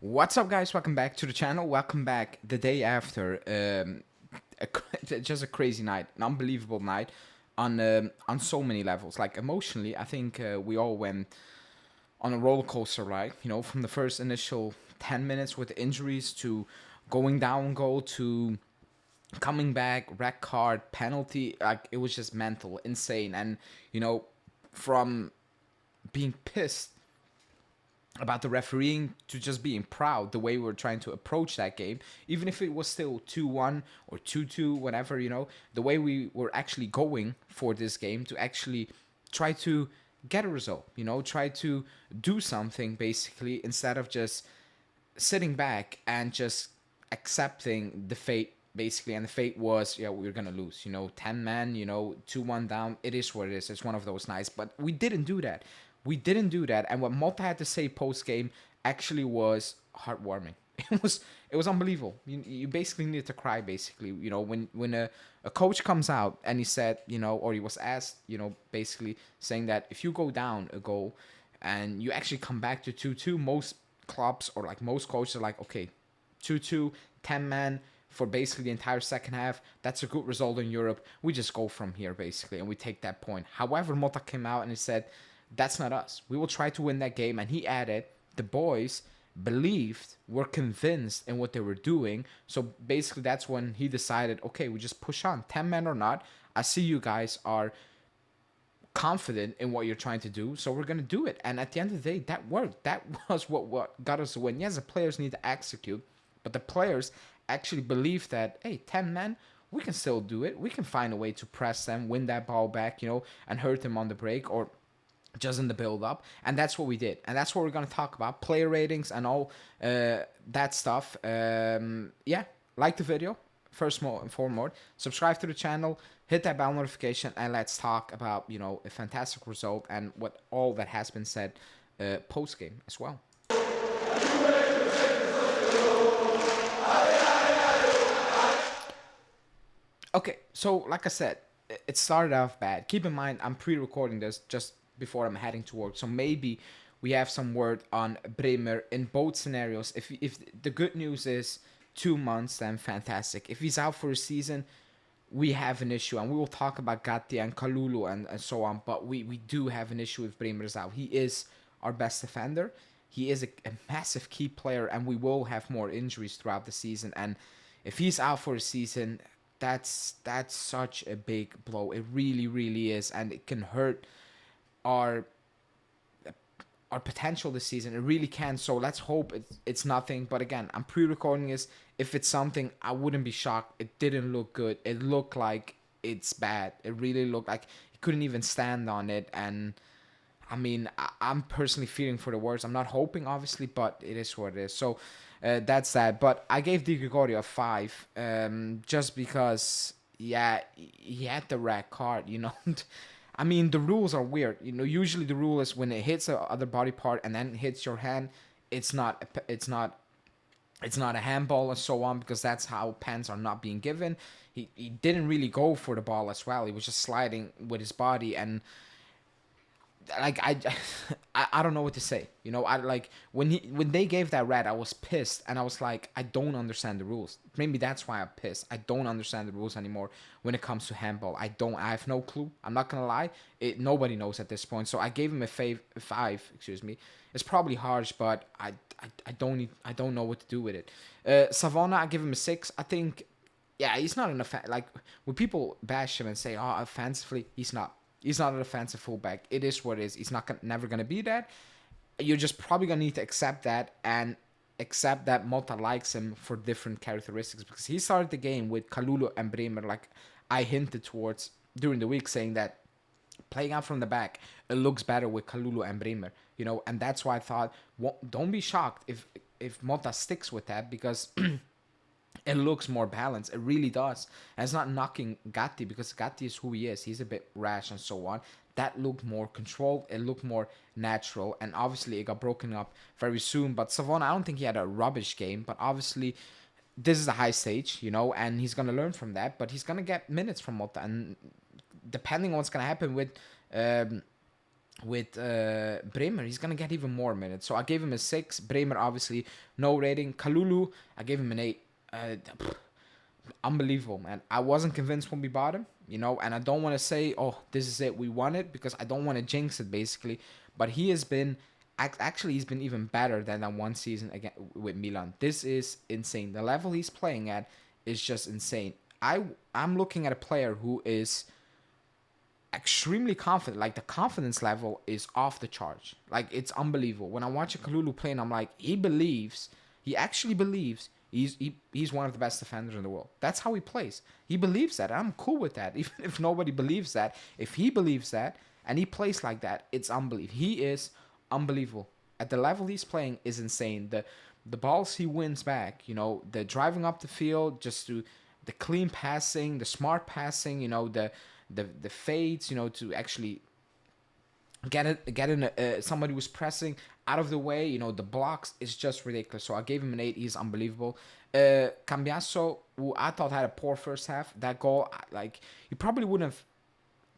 What's up, guys? Welcome back to the channel. Welcome back the day after just a crazy night, an unbelievable night on so many levels. Like emotionally, I think we all went on a roller coaster ride. You know, from the first initial 10 minutes with injuries to going down goal to coming back, red card, penalty. Like it was just mental, insane, and you know, from being pissed about the refereeing to just being proud the way we were trying to approach that game, even if it was still 2-1 or 2-2, whatever, you know, the way we were actually going for this game to actually try to get a result, you know, try to do something basically instead of just sitting back and just accepting the fate basically. And the fate was, yeah, we were gonna lose, you know, 10 men, you know, 2-1 down. It is what it is. It's one of those nights, but we didn't do that. And what Motta had to say post game actually was heartwarming. It was unbelievable. You basically needed to cry basically, you know, when a coach comes out and he said, you know, or he was asked, you know, basically saying that if you go down a goal and you actually come back to 2-2, most clubs or like most coaches are like, okay, 2-2, 10 man for basically the entire second half. That's a good result in Europe. We just go from here basically and we take that point. However, Motta came out and he said, that's not us. We will try to win that game. And he added, the boys believed, were convinced in what they were doing. So basically that's when he decided, okay, we just push on, 10 men or not. I see you guys are confident in what you're trying to do, so we're gonna do it. And at the end of the day, that worked. That was what got us the win. Yes, the players need to execute, but the players actually believe that, hey, 10 men, we can still do it. We can find a way to press them, win that ball back, you know, and hurt them on the break or just in the build up. And that's what we did, and that's what we're going to talk about, player ratings and all that stuff. Yeah, like the video first and foremost, subscribe to the channel, hit that bell notification, and let's talk about, you know, a fantastic result and what all that has been said post game as well. Okay, so like I said, it started off bad. Keep in mind, I'm pre-recording this just before I'm heading to work, so maybe we have some word on Bremer in both scenarios. If the good news is 2 months, then fantastic. If he's out for a season, we have an issue, and we will talk about Gatti and Kalulu and so on, but we do have an issue with Bremer's out. He is our best defender. He is a massive key player, and we will have more injuries throughout the season. And if he's out for a season, that's such a big blow. It really is, and it can hurt our potential this season. It really can. So let's hope it's nothing. But again, I'm pre-recording this. If it's something, I wouldn't be shocked. It didn't look good. It looked like it's bad. It really looked like he couldn't even stand on it. And I mean, I'm personally feeling for the worst. I'm not hoping, obviously, but it is what it is. So that's that. But I gave Di Gregorio a 5, just because, yeah, he had the red card, you know. I mean, the rules are weird. You know, usually the rule is when it hits the other body part and then hits your hand, it's not a handball and so on, because that's how pens are not being given. He didn't really go for the ball as well. He was just sliding with his body, and like I don't know what to say. You know, I like when they gave that red, I was pissed, and I was like, I don't understand the rules. Maybe that's why I'm pissed. I don't understand the rules anymore when it comes to handball. I have no clue. I'm not gonna lie. Nobody knows at this point. So I gave him a 5. Excuse me. It's probably harsh, but I don't know what to do with it. Savona, I give him a 6. I think, yeah, he's not an like when people bash him and say, oh, offensively, he's not. He's not an offensive fullback. It is what it is. He's never going to be that. You're just probably going to need to accept that, and accept that Motta likes him for different characteristics, because he started the game with Kalulu and Bremer, like I hinted towards during the week, saying that playing out from the back, it looks better with Kalulu and Bremer, you know, and that's why I thought, well, don't be shocked if Motta sticks with that, because it looks more balanced. It really does. And it's not knocking Gatti, because Gatti is who he is. He's a bit rash and so on. That looked more controlled. It looked more natural. And obviously, it got broken up very soon. But Savona, I don't think he had a rubbish game. But obviously, this is a high stage, you know, and he's going to learn from that. But he's going to get minutes from Motta. And depending on what's going to happen with with Bremer, he's gonna get even more minutes. So I gave him a 6. Bremer, obviously, no rating. Kalulu, I gave him an 8. Unbelievable, man. I wasn't convinced when we bought him, and I don't want to say, oh, this is it, we won it, because I don't want to jinx it, basically. But he has been, actually, he's been even better than that one season again with Milan. This is insane. The level he's playing at is just insane. I'm looking at a player who is extremely confident. Like, the confidence level is off the charts. Like, it's unbelievable. When I watch a Kalulu play, and I'm like, he actually believes he's one of the best defenders in the world. That's how he plays. He believes that. I'm cool with that. Even if nobody believes that, if he believes that and he plays like that, it's unbelievable. He is unbelievable. At the level he's playing is insane. The balls he wins back, the driving up the field, just to the clean passing, the smart passing, the fades, to actually get in somebody who's pressing out of the way, the blocks is just ridiculous. So I gave him an 8. He's unbelievable. Cambiasso, who I thought had a poor first half, that goal, like, you probably wouldn't have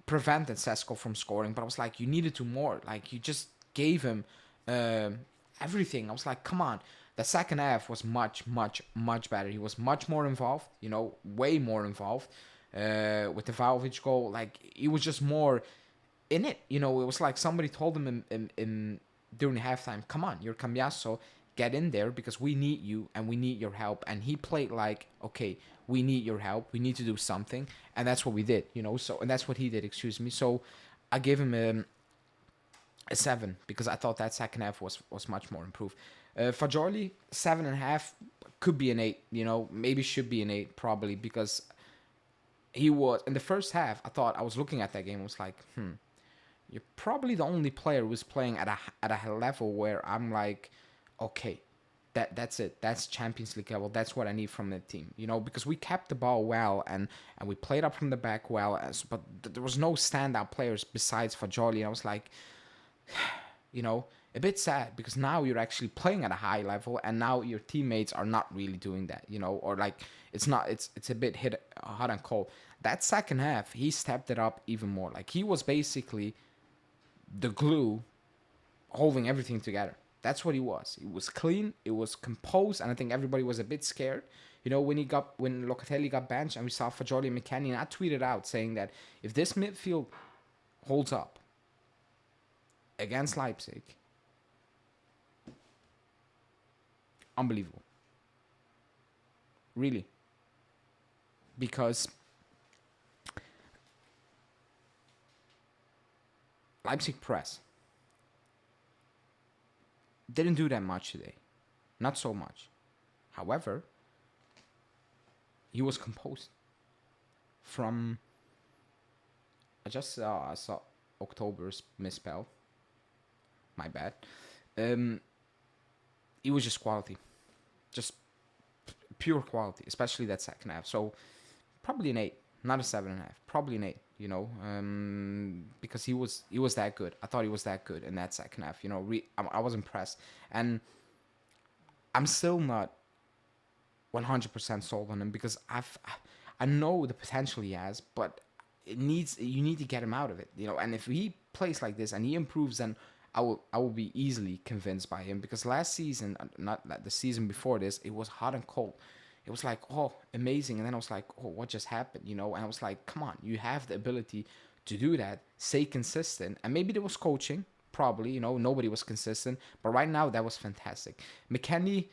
prevented Sesko from scoring, but I was like, you needed to more. Like, you just gave him everything. I was like, come on. The second half was much, much, much better. He was much more involved, way more involved. With the Vlahovic goal, like, he was just more in it. It was like somebody told him in during halftime, come on, you're Cambiasso, get in there, because we need you and we need your help. And he played like, okay, we need your help, we need to do something, and that's what we did. So, and that's what he did, excuse me. So I gave him a 7, because I thought that second half was much more improved. Fagioli, 7.5, could be an 8. Maybe should be an 8, probably, because he was in the first half. I was looking at that game, I was like, you're probably the only player who's playing at a level where I'm like, okay, that's it. That's Champions League level. That's what I need from the team. Because we kept the ball well and we played up from the back well, but there was no standout players besides Fagioli. And I was like, a bit sad, because now you're actually playing at a high level and now your teammates are not really doing that, or like, it's a bit hot and cold. That second half, he stepped it up even more. Like, he was basically the glue holding everything together. That's what he was. It was clean, it was composed, and I think everybody was a bit scared. When Locatelli got benched and we saw Fagioli and McKennie, and I tweeted out saying that if this midfield holds up against Leipzig, unbelievable. Really. Because Leipzig press didn't do that much today. Not so much. However, he was composed. From I saw October's misspell. My bad. It was just quality. Just pure quality, especially that second half. So probably an 8, not a 7.5. Probably an 8. Because he was that good. I thought he was that good in that second half. I was impressed, and I'm still not 100% sold on him, because I know the potential he has, but you need to get him out of it. And if he plays like this and he improves, then I will be easily convinced by him, because last season, not the season before this, it was hot and cold. It was like, oh, amazing. And then I was like, oh, what just happened? And I was like, come on, you have the ability to do that. Stay consistent. And maybe there was coaching, probably, nobody was consistent. But right now, that was fantastic. McKennie,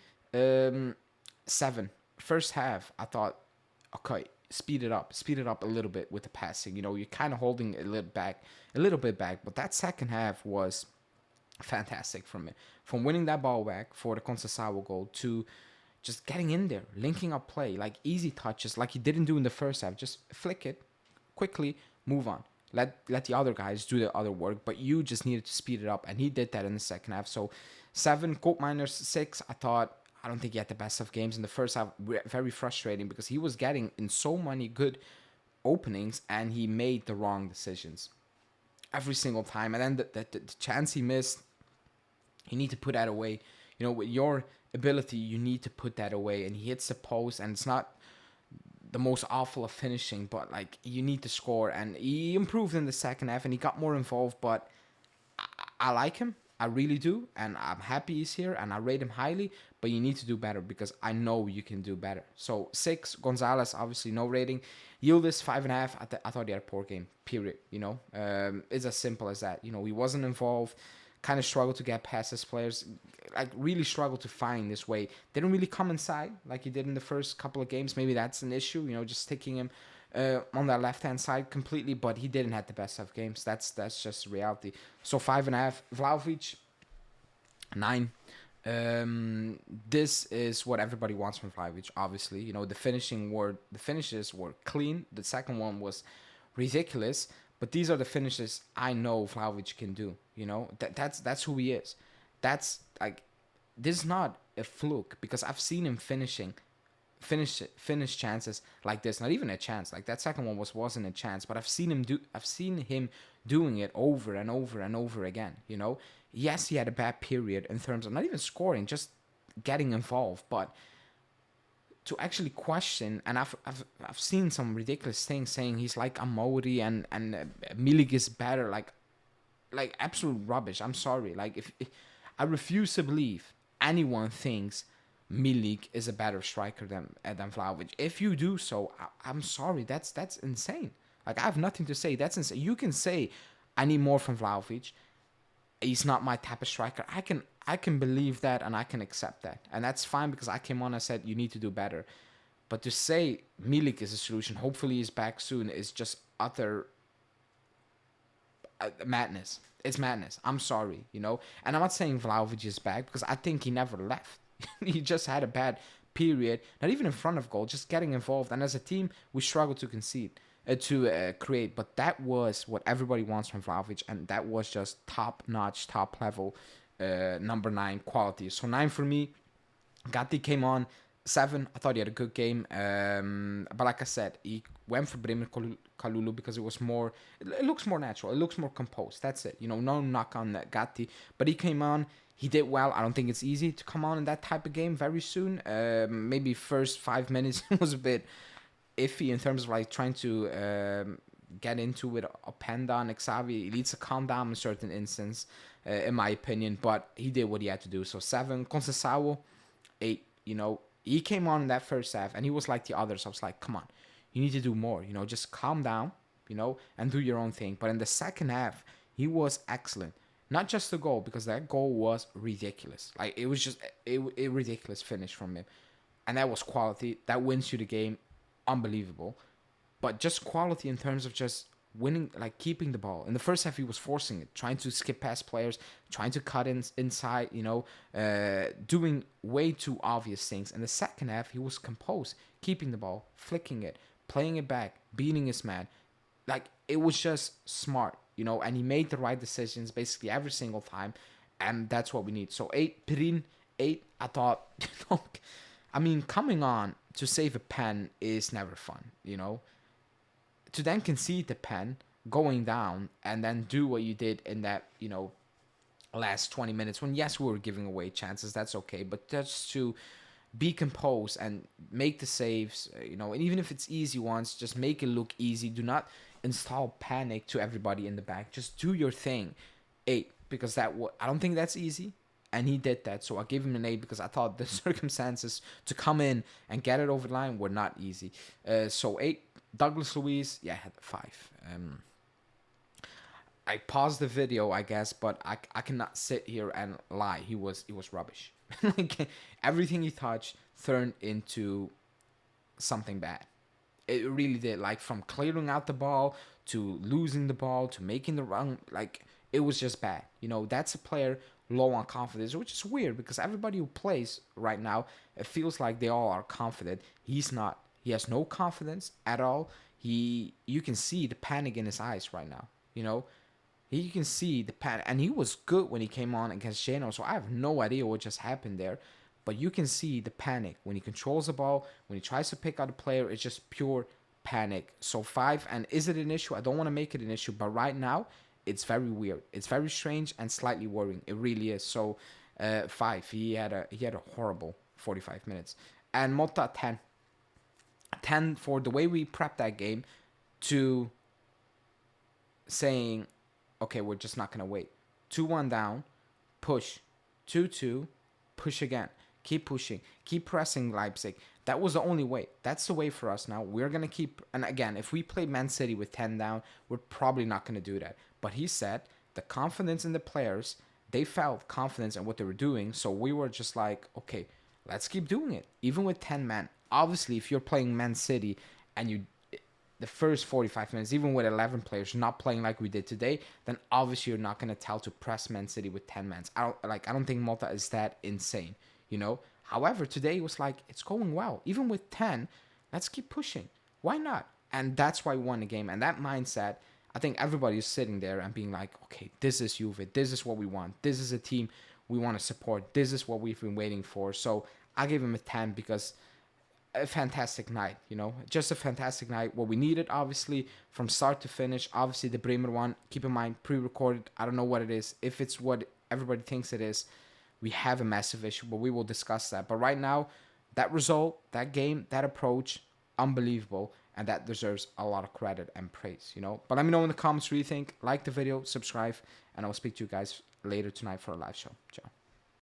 7. First half, I thought, okay, speed it up a little bit with the passing. You're kind of holding a little bit back. But that second half was fantastic from it. From winning that ball back for the Conceição goal to just getting in there, linking up play, like easy touches, like he didn't do in the first half. Just flick it quickly, move on. Let the other guys do the other work, but you just needed to speed it up, and he did that in the second half. So 7, Koopmeiners 6. I don't think he had the best of games in the first half. Very frustrating, because he was getting in so many good openings and he made the wrong decisions every single time. And then the chance he missed, you need to put that away. With your ability, you need to put that away. And he hits the post, and it's not the most awful of finishing, but like, you need to score. And he improved in the second half and he got more involved, but I like him. I really do, and I'm happy he's here, and I rate him highly. But you need to do better because I know you can do better. So 6, Gonzalez, obviously no rating. Yildiz 5.5. I thought he had a poor game. Period. It's as simple as that. He wasn't involved. Kind of struggled to get past his players. Like really struggled to find this way. Didn't really come inside like he did in the first couple of games. Maybe that's an issue. Just sticking him on that left-hand side completely, but he didn't have the best of games. That's just reality. So 5.5. Vlahovic 9. This is what everybody wants from Vlahovic. Obviously, the finishes were clean. The second one was ridiculous, but these are the finishes I know Vlahovic can do. That's who he is. That's like, this is not a fluke because I've seen him finish chances like this. Not even a chance. Like that second one wasn't a chance, but I've seen him doing it over and over and over again. Yes, he had a bad period in terms of not even scoring, just getting involved, but to actually question, and I've seen some ridiculous things saying he's like Amori and Milik is better, like absolute rubbish. I'm sorry. Like if I refuse to believe anyone thinks Milik is a better striker than Vlahovic. If you do so, I'm sorry. That's insane. Like I have nothing to say. That's insane. You can say I need more from Vlahovic. He's not my type of striker. I can believe that and I can accept that. And that's fine because I came on and said you need to do better. But to say Milik is a solution, hopefully he's back soon, is just utter madness. It's madness. I'm sorry, And I'm not saying Vlahovic is back because I think he never left. He just had a bad period, not even in front of goal, just getting involved. And as a team, we struggle to create. But that was what everybody wants from Vlahovic, and that was just top-notch, top-level, number 9 quality. So 9 for me. Gatti came on. 7, I thought he had a good game. But like I said, he went for Bremer Kalulu because it was more... It looks more natural. It looks more composed. That's it. No knock on Gatti. But he came on. He did well. I don't think it's easy to come on in that type of game very soon. Maybe first 5 minutes was a bit iffy in terms of like trying to get into it. Openda and Xavi, he needs to calm down in certain instances, in my opinion. But he did what he had to do. So 7. Conceição, 8. He came on in that first half and he was like the others. I was like, come on, you need to do more. Just calm down, and do your own thing. But in the second half, he was excellent. Not just the goal, because that goal was ridiculous. Like, it was just a ridiculous finish from him. And that was quality. That wins you the game. Unbelievable. But just quality in terms of just winning, like keeping the ball. In the first half, he was forcing it, trying to skip past players, trying to cut inside, doing way too obvious things. In the second half, he was composed, keeping the ball, flicking it, playing it back, beating his man. Like, it was just smart. And he made the right decisions basically every single time. And that's what we need. So 8, Pirin, 8, I thought, coming on to save a pen is never fun, To then concede the pen, going down, and then do what you did in that, last 20 minutes when, yes, we were giving away chances, that's okay. But just to be composed and make the saves, and even if it's easy ones, just make it look easy. Do not install panic to everybody in the back. Just do your thing. 8, because I don't think that's easy, and he did that. So I gave him an 8 because I thought the circumstances to come in and get it over the line were not easy. So 8. Douglas Luiz, yeah, had a 5. I paused the video, I guess, but I cannot sit here and lie. He was rubbish. Like, everything he touched turned into something bad. It really did. Like, from clearing out the ball to losing the ball to making the run, like, it was just bad. That's a player low on confidence, which is weird because everybody who plays right now, it feels like they all are confident. He's not. He has no confidence at all. You can see the panic in his eyes right now. You can see the panic, and he was good when he came on against Genoa. So I have no idea what just happened there. But you can see the panic when he controls the ball, when he tries to pick out a player. It's just pure panic. So 5, and is it an issue? I don't want to make it an issue, but right now it's very weird. It's very strange and slightly worrying. It really is. So 5. He had a horrible 45 minutes. And Motta 10. 10 for the way we prepped that game, to saying, okay, we're just not gonna wait. 2-1 down, push, 2-2, push again, keep pushing, keep pressing Leipzig. That was the only way. That's the way for us now. We're going to keep, and again, if we play Man City with 10 down, we're probably not going to do that. But he said the confidence in the players, they felt confidence in what they were doing. So we were just like, okay, let's keep doing it. Even with 10 men. Obviously, if you're playing Man City and the first 45 minutes, even with 11 players not playing like we did today, then obviously you're not going to tell to press Man City with 10 men. I don't think Motta is that insane, you know? However, today it was like, it's going well. Even with 10, let's keep pushing. Why not? And that's why we won the game. And that mindset, I think everybody is sitting there and being like, okay, this is Juve. This is what we want. This is a team we want to support. This is what we've been waiting for. So I gave him a 10 because a fantastic night, you know, just a fantastic night. What we needed, obviously, from start to finish. Obviously, the Bremer one, keep in mind, pre-recorded. I don't know what it is. If it's what everybody thinks it is, we have a massive issue, but we will discuss that. But right now, that result, that game, that approach, unbelievable, and that deserves a lot of credit and praise, you know. But let me know in the comments what you think. Like the video, subscribe, and I will speak to you guys later tonight for a live show. Ciao.